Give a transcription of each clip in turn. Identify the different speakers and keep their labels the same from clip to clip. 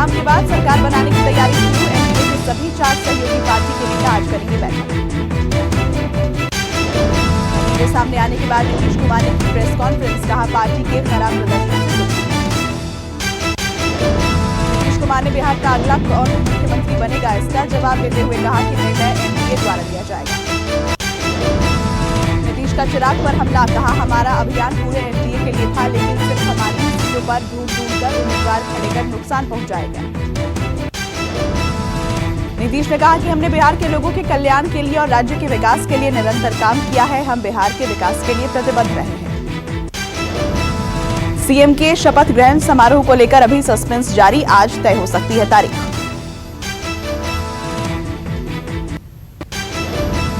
Speaker 1: शाम के बाद सरकार बनाने की तैयारी शुरू। एनडीए के सभी 4 सहयोगी पार्टी के नेता आज करेंगे बैठक। एनडीए सामने आने के बाद नीतीश कुमार ने की प्रेस कॉन्फ्रेंस, कहा पार्टी के खराब प्रदर्शन से दुखी। नीतीश कुमार ने बिहार का अगला कौन मुख्यमंत्री बनेगा, इसका जवाब देते हुए कहा कि निर्णय एनडीए द्वारा लिया जाएगा। नीतीश का चिराग पर हमला, कहा हमारा अभियान पूरे एनडीए के लिए था, लेकिन सिर्फ हमारी सीटों पर ढूंढ-ढूंढ कर उम्मीदवार खड़े कर नुकसान पहुंचाएगा। नीतीश ने कहा कि हमने बिहार के लोगों के कल्याण के लिए और राज्य के विकास के लिए निरंतर काम किया है। हम बिहार के विकास के लिए प्रतिबद्ध रहे हैं। सीएम के शपथ ग्रहण समारोह को लेकर अभी सस्पेंस जारी, आज तय हो सकती है तारीख।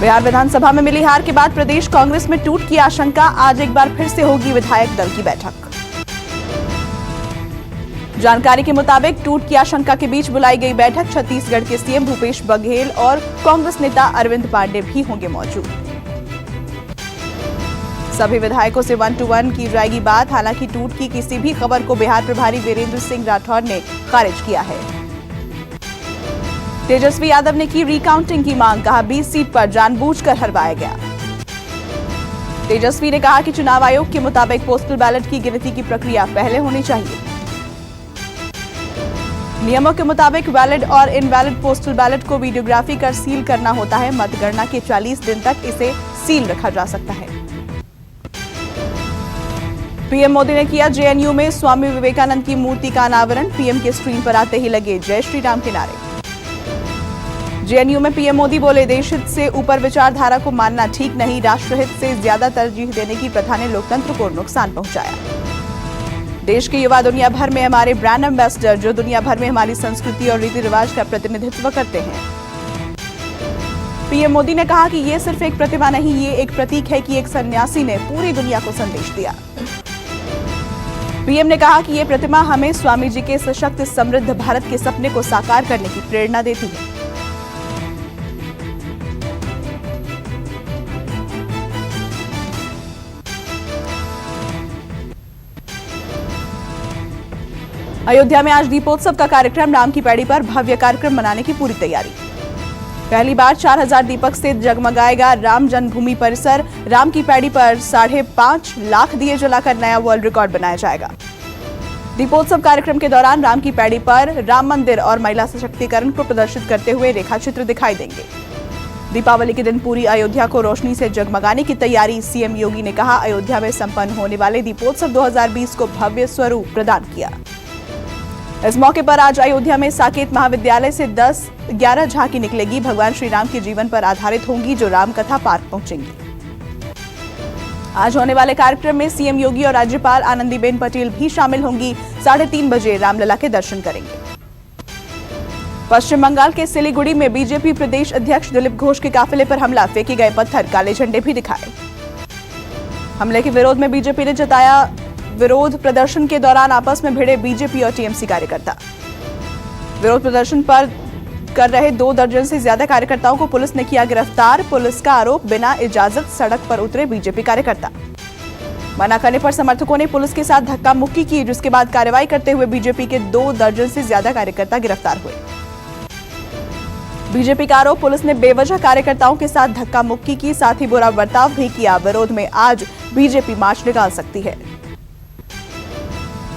Speaker 1: बिहार विधानसभा में मिली हार के बाद प्रदेश कांग्रेस में टूट की आशंका, आज एक बार फिर से होगी विधायक दल की बैठक। जानकारी के मुताबिक टूट की आशंका के बीच बुलाई गई बैठक, छत्तीसगढ़ के सीएम भूपेश बघेल और कांग्रेस नेता अरविंद पांडे भी होंगे मौजूद। सभी विधायकों से 1 to 1 की जाएगी बात। हालांकि टूट की किसी भी खबर को बिहार प्रभारी वीरेंद्र सिंह राठौर ने खारिज किया है। तेजस्वी यादव ने की रिकाउंटिंग की मांग, कहा 20 सीट पर जानबूझकर हरवाया गया। तेजस्वी ने कहा कि चुनाव आयोग के मुताबिक पोस्टल बैलेट की गिनती की प्रक्रिया पहले होनी चाहिए। नियमों के मुताबिक वैलिड और इनवैलिड पोस्टल बैलेट को वीडियोग्राफी कर सील करना होता है। मतगणना के 40 दिन तक इसे सील रखा जा सकता है। पीएम मोदी ने किया जेएनयू में स्वामी विवेकानंद की मूर्ति का अनावरण, पीएम के स्क्रीन पर आते ही लगे जय श्री राम के नारे। जेएनयू में पीएम मोदी बोले, देशहित से ऊपर विचारधारा को मानना ठीक नहीं, राष्ट्रहित से ज्यादा तरजीह देने की प्रथा ने लोकतंत्र को नुकसान पहुंचाया। देश के युवा दुनिया भर में हमारे ब्रांड एम्बेसडर, जो दुनिया भर में हमारी संस्कृति और रीति रिवाज का प्रतिनिधित्व करते हैं। पीएम मोदी ने कहा कि ये सिर्फ एक प्रतिमा नहीं, ये एक प्रतीक है कि एक सन्यासी ने पूरी दुनिया को संदेश दिया। पीएम ने कहा कि ये प्रतिमा हमें स्वामी जी के सशक्त समृद्ध भारत के सपने को साकार करने की प्रेरणा देती है। अयोध्या में आज दीपोत्सव का कार्यक्रम, राम की पैड़ी पर भव्य कार्यक्रम मनाने की पूरी तैयारी। पहली बार 4000 दीपक से जगमगाएगा राम जन्मभूमि परिसर। राम की पैड़ी पर 5.5 लाख दिए जलाकर नया वर्ल्ड रिकॉर्ड बनाया जाएगा। दीपोत्सव कार्यक्रम के दौरान राम की पैड़ी पर राम मंदिर और महिला सशक्तिकरण को प्रदर्शित करते हुए रेखाचित्र दिखाई देंगे। दीपावली के दिन पूरी अयोध्या को रोशनी से जगमगाने की तैयारी। सीएम योगी ने कहा, अयोध्या में संपन्न होने वाले दीपोत्सव 2020 को भव्य स्वरूप प्रदान किया। इस मौके पर आज अयोध्या में साकेत महाविद्यालय से 10-11 झांकी निकलेगी। भगवान श्री राम के जीवन पर आधारित होंगी, जो रामकथा पार्क पहुंचेंगी। आज होने वाले कार्यक्रम में सीएम योगी और राज्यपाल आनंदीबेन पटेल भी शामिल होंगी। 3:30 बजे रामलला के दर्शन करेंगे। पश्चिम बंगाल के सिलीगुड़ी में बीजेपी प्रदेश अध्यक्ष दिलीप घोष के काफिले पर हमला, फेंके गए पत्थर, काले झंडे भी दिखाए। हमले के विरोध में बीजेपी ने जताया विरोध। प्रदर्शन के दौरान आपस में भिड़े बीजेपी और टीएमसी कार्यकर्ता। विरोध प्रदर्शन पर कर रहे 2 दर्जन से ज्यादा कार्यकर्ताओं को पुलिस ने किया गिरफ्तार। पुलिस का आरोप, बिना इजाजत सड़क पर उतरे बीजेपी कार्यकर्ता। मना करने पर समर्थकों ने पुलिस के साथ धक्का मुक्की की, जिसके बाद कार्रवाई करते हुए बीजेपी के 2 दर्जन से ज्यादा कार्यकर्ता गिरफ्तार हुए। बीजेपी का आरोप, पुलिस ने बेवजह कार्यकर्ताओं के साथ धक्का मुक्की की, साथ ही बुरा बर्ताव भी किया। विरोध में आज बीजेपी मार्च निकाल सकती है।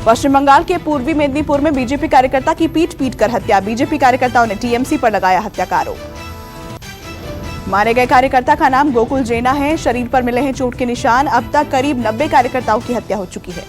Speaker 1: पश्चिम बंगाल के पूर्वी मेदिनीपुर में बीजेपी कार्यकर्ता की पीट कर हत्या। बीजेपी कार्यकर्ताओं ने टीएमसी पर लगाया हत्या का आरोप। मारे गए कार्यकर्ता का नाम गोकुल जैना है। शरीर पर मिले हैं चोट के निशान। अब तक करीब 90 कार्यकर्ताओं की हत्या हो चुकी है।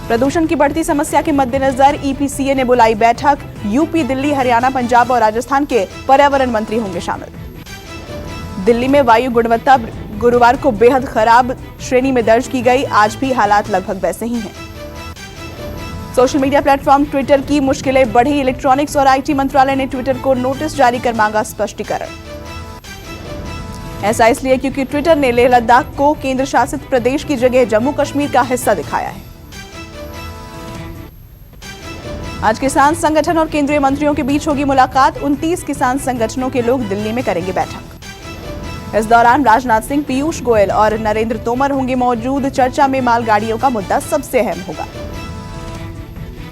Speaker 1: प्रदूषण की बढ़ती समस्या के मद्देनजर ईपीसीए ने बुलाई बैठक। यूपी, दिल्ली, हरियाणा, पंजाब और राजस्थान के पर्यावरण मंत्री होंगे शामिल। दिल्ली में वायु गुणवत्ता गुरुवार को बेहद खराब श्रेणी में दर्ज की गई। आज भी हालात लगभग वैसे ही हैं। सोशल मीडिया प्लेटफॉर्म ट्विटर की मुश्किलें बढ़ी। इलेक्ट्रॉनिक्स और आईटी मंत्रालय ने ट्विटर को नोटिस जारी कर मांगा स्पष्टीकरण। ऐसा इसलिए क्योंकि ट्विटर ने लेह लद्दाख को केंद्र शासित प्रदेश की जगह जम्मू कश्मीर का हिस्सा दिखाया है। आज किसान संगठन और केंद्रीय मंत्रियों के बीच होगी मुलाकात। 29 किसान संगठनों के लोग दिल्ली में करेंगे बैठक। इस दौरान राजनाथ सिंह, पीयूष गोयल और नरेंद्र तोमर होंगे मौजूद। चर्चा में मालगाड़ियों का मुद्दा सबसे अहम होगा।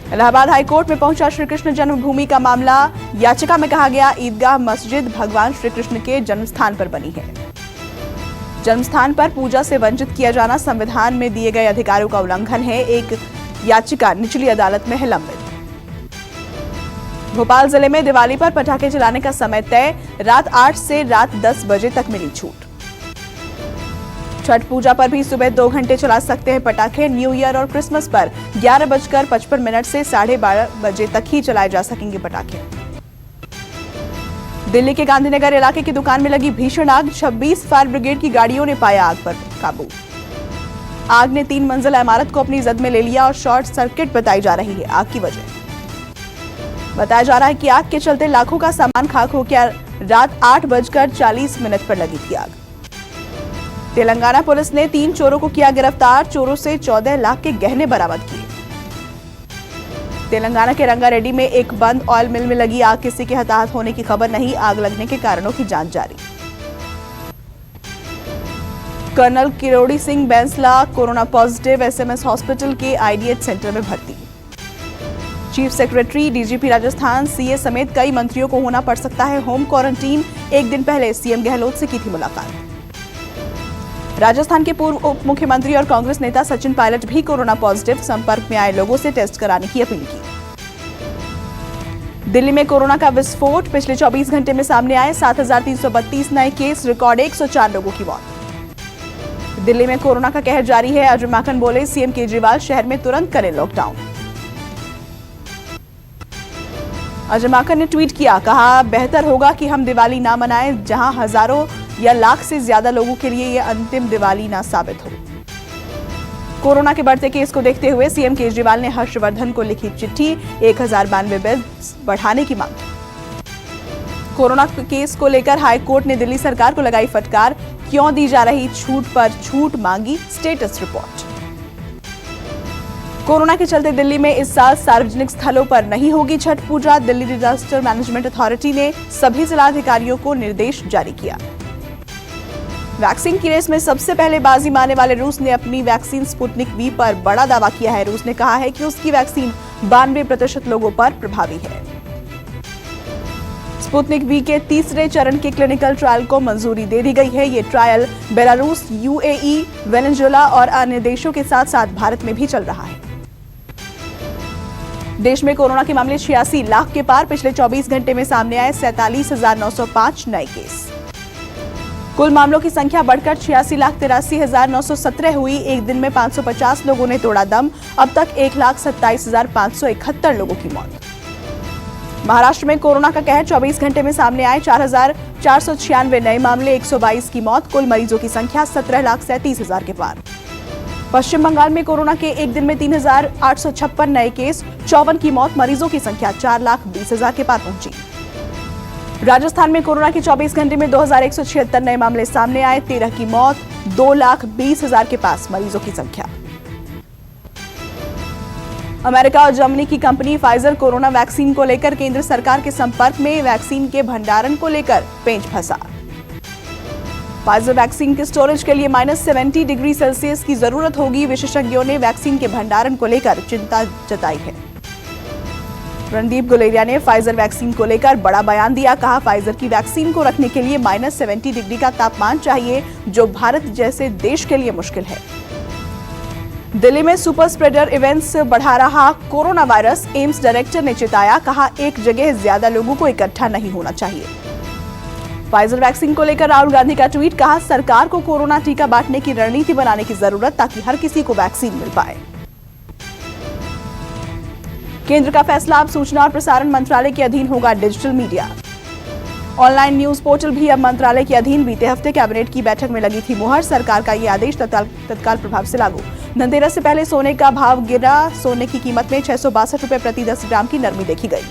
Speaker 1: इलाहाबाद हाईकोर्ट में पहुंचा श्री कृष्ण जन्मभूमि का मामला। याचिका में कहा गया ईदगाह मस्जिद भगवान श्री कृष्ण के जन्मस्थान पर बनी है। जन्मस्थान पर पूजा से वंचित किया जाना संविधान में दिए गए अधिकारों का उल्लंघन है। एक याचिका निचली अदालत में है लंबित। भोपाल जिले में दिवाली पर पटाखे चलाने का समय तय, रात 8 से रात 10 बजे तक मिली छूट। छठ पूजा पर भी सुबह 2 घंटे चला सकते हैं पटाखे। न्यू ईयर और क्रिसमस पर 11:55 से 12:30 बजे तक ही चलाए जा सकेंगे पटाखे। दिल्ली के गांधीनगर इलाके की दुकान में लगी भीषण आग। 26 फायर ब्रिगेड की गाड़ियों ने पाया आग पर काबू। आग ने 3 मंजिला इमारत को अपनी जद में ले लिया और शॉर्ट सर्किट बताई जा रही है आग की वजह। बताया जा रहा है कि आग के चलते लाखों का सामान खाक हो गया। रात 8:40 पर लगी थी आग। तेलंगाना पुलिस ने 3 चोरों को किया गिरफ्तार। चोरों से 14 लाख के गहने बरामद किए। तेलंगाना के रंगारेड्डी में एक बंद ऑयल मिल में लगी आग। किसी के हताहत होने की खबर नहीं। आग लगने के कारणों की जांच जारी। Colonel Kirori Singh Bainsla corona positive, SMS hospital के आईडीएच सेंटर में भर्ती। Chief secretary, DGP Rajasthan, CA समेत कई मंत्रियों को होना पड़ सकता है होम क्वारंटीन। एक दिन पहले सीएम गहलोत से की थी मुलाकात। राजस्थान के पूर्व उप मुख्यमंत्री और कांग्रेस नेता सचिन पायलट भी कोरोना पॉजिटिव। संपर्क में आए लोगों से टेस्ट कराने की अपील की। दिल्ली में कोरोना का विस्फोट, पिछले 24 घंटे में सामने आए 7,332 नए केस, रिकॉर्ड 104 लोगों की मौत। दिल्ली में कोरोना का कहर जारी है। अजय माकन बोले सीएम केजरीवाल शहर में तुरंत करें लॉकडाउन। अजय माकन ने ट्वीट किया, कहा बेहतर होगा कि हम दिवाली ना मनाएं जहां हजारों या लाख से ज्यादा लोगों के लिए यह अंतिम दिवाली ना साबित हो। कोरोना के बढ़ते केस को देखते हुए सीएम केजरीवाल ने हर्षवर्धन को लिखी चिट्ठी, 1092 बेड बढ़ाने की मांग। कोरोना केस को लेकर हाईकोर्ट ने दिल्ली सरकार को लगाई फटकार। क्यों दी जा रही छूट पर छूट मांगी स्टेटस रिपोर्ट। कोरोना के चलते दिल्ली में इस साल सार्वजनिक स्थलों पर नहीं होगी छठ पूजा। दिल्ली डिजास्टर मैनेजमेंट अथॉरिटी ने सभी जिलाधिकारियों को निर्देश जारी किया। वैक्सीन की रेस में सबसे पहले बाजी मारने वाले रूस ने अपनी वैक्सीन स्पुतनिक वी पर बड़ा दावा किया है। रूस ने कहा है कि उसकी वैक्सीन 92% लोगों पर प्रभावी है। स्पुतनिक वी के तीसरे चरण के क्लिनिकल ट्रायल को मंजूरी दे दी गई है। ये ट्रायल बेलारूस, यूएई, वेनेजुएला और अन्य देशों के साथ साथ भारत में भी चल रहा है। देश में कोरोना के मामले 86 लाख के पार। पिछले 24 घंटे में सामने आए 47,905 नए केस। कुल मामलों की संख्या बढ़कर 86,83,917 हुई। एक दिन में 550 लोगों ने तोड़ा दम। अब तक 1,27,571 लोगों की मौत। महाराष्ट्र में कोरोना का कहर, 24 घंटे में सामने आए 4,496 नए मामले, 122 की मौत। कुल मरीजों की संख्या 17,37,000 के पार। पश्चिम बंगाल में कोरोना के एक दिन में 3,856 नए केस, 54 की मौत। मरीजों की संख्या 4,20,000 के पार पहुंची। राजस्थान में कोरोना के 24 घंटे में 2,176 नए मामले सामने आए, 13 की मौत। 2,20,000 के पास मरीजों की संख्या। अमेरिका और जर्मनी की कंपनी फाइजर कोरोना वैक्सीन को लेकर केंद्र सरकार के संपर्क में। वैक्सीन के भंडारण को लेकर पेंच फंसा। फाइजर वैक्सीन के स्टोरेज के लिए -70 डिग्री सेल्सियस की जरूरत होगी। विशेषज्ञों ने वैक्सीन के भंडारण को लेकर चिंता जताई है। रणदीप गुलेरिया ने फाइजर वैक्सीन को लेकर बड़ा बयान दिया। कहा, फाइजर की वैक्सीन को रखने के लिए -70 डिग्री का तापमान चाहिए, जो भारत जैसे देश के लिए मुश्किल है। दिल्ली में सुपर स्प्रेडर इवेंट्स बढ़ा रहा कोरोना वायरस। एम्स डायरेक्टर ने चिताया, कहा एक जगह ज्यादा लोगों को इकट्ठा नहीं होना चाहिए। फाइजर वैक्सीन को लेकर राहुल गांधी का ट्वीट, कहा सरकार को कोरोना टीका बांटने की रणनीति बनाने की जरूरत, ताकि हर किसी को वैक्सीन मिल पाए। केंद्र का फैसला, अब सूचना और प्रसारण मंत्रालय के अधीन होगा digital media. Online news portal भी अब मंत्रालय के अधीन। बीते हफ्ते कैबिनेट की बैठक में लगी थी मुहर। सरकार का ये आदेश तत्काल प्रभाव से लागू। धनतेरस से पहले सोने का भाव गिरा। सोने की कीमत में 662 रुपए प्रति 10 ग्राम की नरमी देखी गई।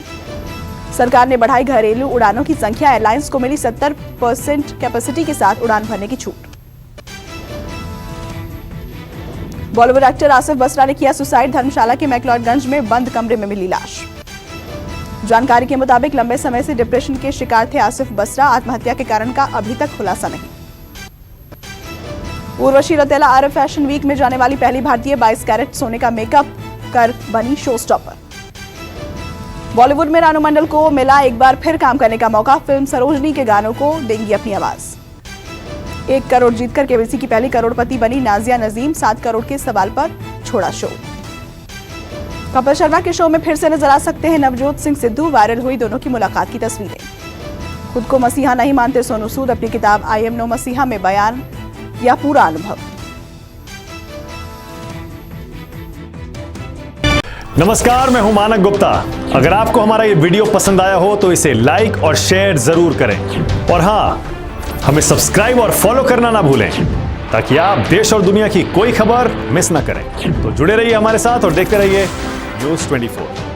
Speaker 1: सरकार ने बढ़ाई घरेलू उड़ानों की संख्या। एयरलाइंस को मिली 70% कैपेसिटी के साथ उड़ान भरने की छूट। बॉलीवुड एक्टर आसिफ बसरा ने किया सुसाइड। धर्मशाला के मैक्लोडगंज में बंद कमरे में मिली लाश। जानकारी के मुताबिक लंबे समय से डिप्रेशन के शिकार थे आसिफ बसरा। आत्महत्या के कारण का अभी तक खुलासा नहीं। उर्वशी रौतेला आरब फैशन वीक में जाने वाली पहली भारतीय। 22 कैरेट सोने का मेकअप कर बनी शो स्टॉपर। बॉलीवुड में रानू मंडल को मिला एक बार फिर काम करने का मौका। फिल्म सरोजनी के गानों को देंगी अपनी आवाज। 1 करोड़ जीतकर केबीसी की पहली करोड़पति बनी नाजिया नजीम। 7 करोड़ के सवाल पर छोड़ा शो। कपिल शर्मा के शो में फिर से नजर आ सकते हैं नवजोत सिंह सिद्धू। वायरल हुई दोनों की मुलाकात की तस्वीरें। खुद को मसीहा नहीं मानते सोनू सूद। अपनी किताब आई एम नो मसीहा में बयान या पूरा अनुभव।
Speaker 2: नमस्कार, मैं हूं मानक गुप्ता। अगर आपको हमारा ये वीडियो पसंद आया हो तो इसे लाइक और शेयर जरूर करें और हां, हमें सब्सक्राइब और फॉलो करना ना भूलें ताकि आप देश और दुनिया की कोई खबर मिस ना करें। तो जुड़े रहिए हमारे साथ और देखते रहिए न्यूज़ 24।